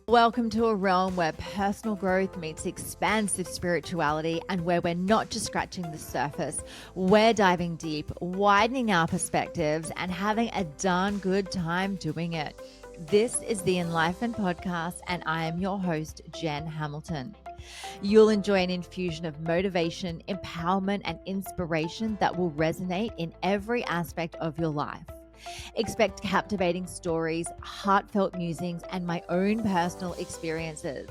Welcome to a realm where personal growth meets expansive spirituality and where we're not just scratching the surface. We're diving deep, widening our perspectives, and having a darn good time doing it. This is the Enlightenment Podcast, and I am your host, Jen Hamilton. You'll enjoy an infusion of motivation, empowerment, and inspiration that will resonate in every aspect of your life. Expect captivating stories, heartfelt musings, and my own personal experiences.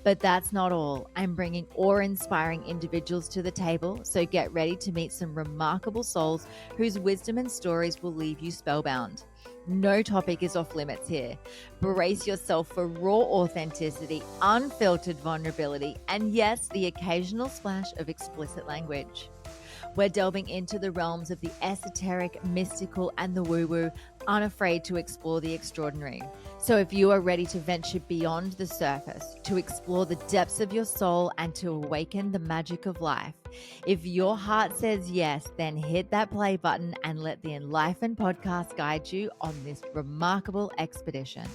But that's not all. I'm bringing awe-inspiring individuals to the table, so get ready to meet some remarkable souls whose wisdom and stories will leave you spellbound. No topic is off limits here. Brace yourself for raw authenticity, unfiltered vulnerability, and yes, the occasional splash of explicit language. We're delving into the realms of the esoteric, mystical, and the woo-woo, unafraid to explore the extraordinary. So if you are ready to venture beyond the surface, to explore the depths of your soul, and to awaken the magic of life, if your heart says yes, then hit that play button and let the Enlightenment Podcast guide you on this remarkable expedition.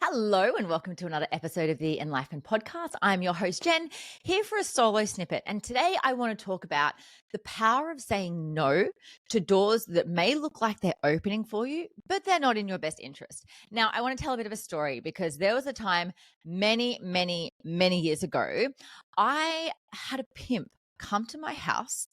Hello and welcome to another episode of the Enlightenment Podcast. I'm your host, Jen, here for a solo snippet. And today I want to talk about the power of saying no to doors that may look like they're opening for you, but they're not in your best interest. Now, I want to tell a bit of a story because there was a time many years ago, I had a pimp come to my house,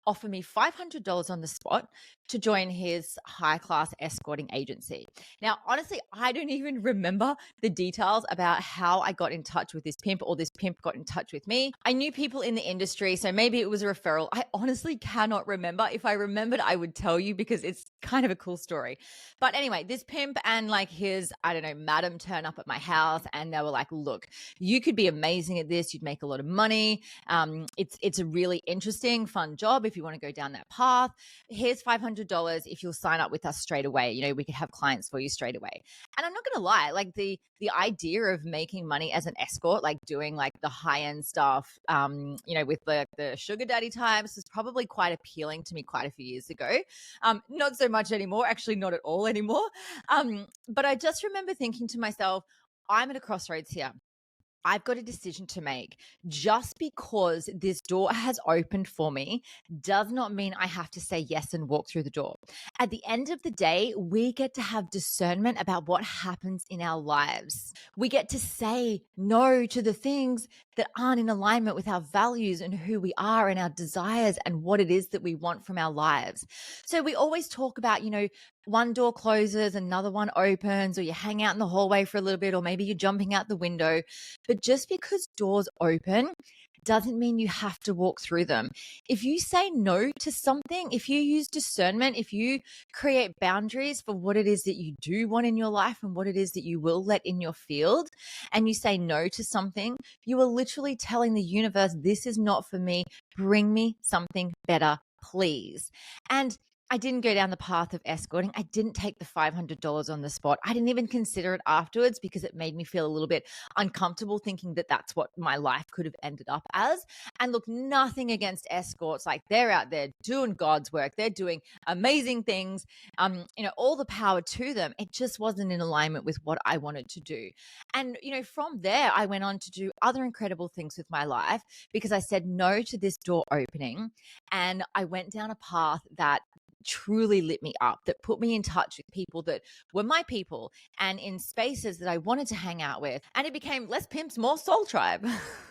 offer me $500 on the spot to join his high-class escorting agency. Now, honestly, I don't even remember the details about how I got in touch with this pimp or this pimp got in touch with me. I knew people in the industry, so maybe it was a referral. I honestly cannot remember. If I remembered, I would tell you because it's kind of a cool story. But anyway, this pimp and like his, madam turn up at my house and they were like, look, you could be amazing at this. You'd make a lot of money. It's a really interesting, fun job if you want to go down that path. Here's $500 if you'll sign up with us straight away. You know, we could have clients for you straight away. And I'm not going to lie, like the idea of making money as an escort, like doing like the high-end stuff, with the sugar daddy types was probably quite appealing to me quite a few years ago. Not so much anymore, actually not at all anymore. But I just remember thinking to myself, I'm at a crossroads here. I've got a decision to make. Just because this door has opened for me does not mean I have to say yes and walk through the door. At the end of the day, we get to have discernment about what happens in our lives. We get to say no to the things that aren't in alignment with our values and who we are and our desires and what it is that we want from our lives. So we always talk about, one door closes, another one opens, or you hang out in the hallway for a little bit, or maybe you're jumping out the window. But just because doors open doesn't mean you have to walk through them. If you say no to something, if you use discernment, if you create boundaries for what it is that you do want in your life and what it is that you will let in your field, and you say no to something, you are literally telling the universe, this is not for me. Bring me something better, please. And I didn't go down the path of escorting. I didn't take the $500 on the spot. I didn't even consider it afterwards because it made me feel a little bit uncomfortable thinking that that's what my life could have ended up as. And look, nothing against escorts. Like they're out there doing God's work. They're doing amazing things. All the power to them. It just wasn't in alignment with what I wanted to do. And, from there, I went on to do other incredible things with my life because I said no to this door opening. And I went down a path that truly lit me up, that put me in touch with people that were my people and in spaces that I wanted to hang out with. And it became less pimps, more soul tribe.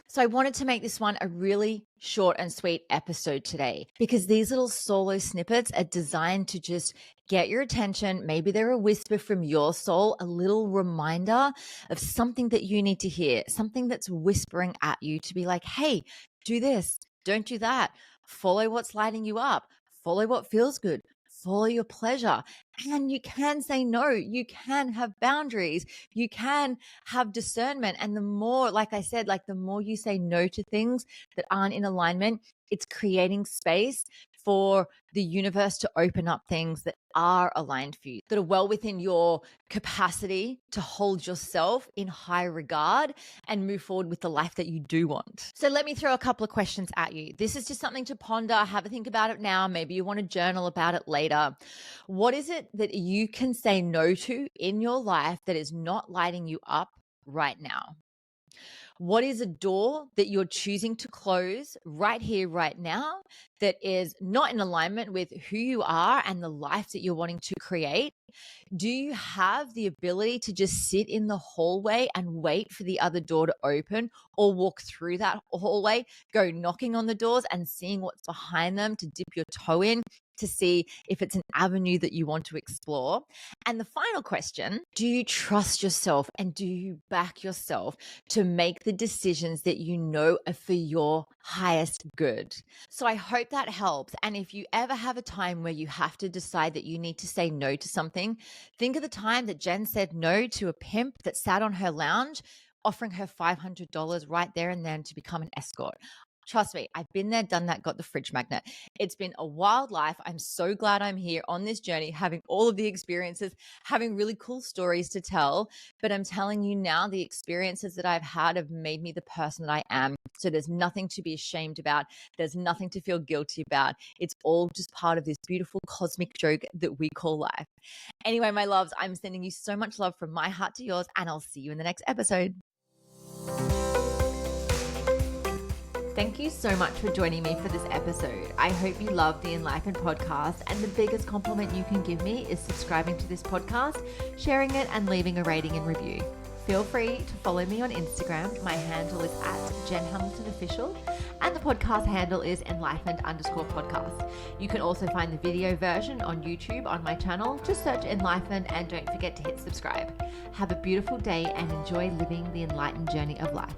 So I wanted to make this one a really short and sweet episode today because these little solo snippets are designed to just get your attention. Maybe they're a whisper from your soul, a little reminder of something that you need to hear, something that's whispering at you to be like, hey, do this, don't do that, follow what's lighting you up. Follow what feels good. Follow your pleasure. And you can say no. You can have boundaries. You can have discernment. And the more, like I said, the more you say no to things that aren't in alignment, it's creating space for the universe to open up things that are aligned for you, that are well within your capacity to hold yourself in high regard and move forward with the life that you do want. So let me throw a couple of questions at you. This is just something to ponder, have a think about it now. Maybe you want to journal about it later. What is it that you can say no to in your life that is not lighting you up right now? What is a door that you're choosing to close right here, right now, that is not in alignment with who you are and the life that you're wanting to create? Do you have the ability to just sit in the hallway and wait for the other door to open, or walk through that hallway, go knocking on the doors and seeing what's behind them to dip your toe in to see if it's an avenue that you want to explore? And the final question, do you trust yourself and do you back yourself to make the decisions that you know are for your highest good? So I hope that helps. And if you ever have a time where you have to decide that you need to say no to something, think of the time that Jen said no to a pimp that sat on her lounge, offering her $500 right there and then to become an escort. Trust me, I've been there, done that, got the fridge magnet. It's been a wild life. I'm so glad I'm here on this journey, having all of the experiences, having really cool stories to tell. But I'm telling you now, the experiences that I've had have made me the person that I am. So there's nothing to be ashamed about. There's nothing to feel guilty about. It's all just part of this beautiful cosmic joke that we call life. Anyway, my loves, I'm sending you so much love from my heart to yours, and I'll see you in the next episode. Thank you so much for joining me for this episode. I hope you love the Enlightened podcast, and the biggest compliment you can give me is subscribing to this podcast, sharing it, and leaving a rating and review. Feel free to follow me on Instagram. My handle is @JenHamiltonOfficial, and the podcast handle is enlightened_podcast. You can also find the video version on YouTube on my channel. Just search Enlightened and don't forget to hit subscribe. Have a beautiful day and enjoy living the enlightened journey of life.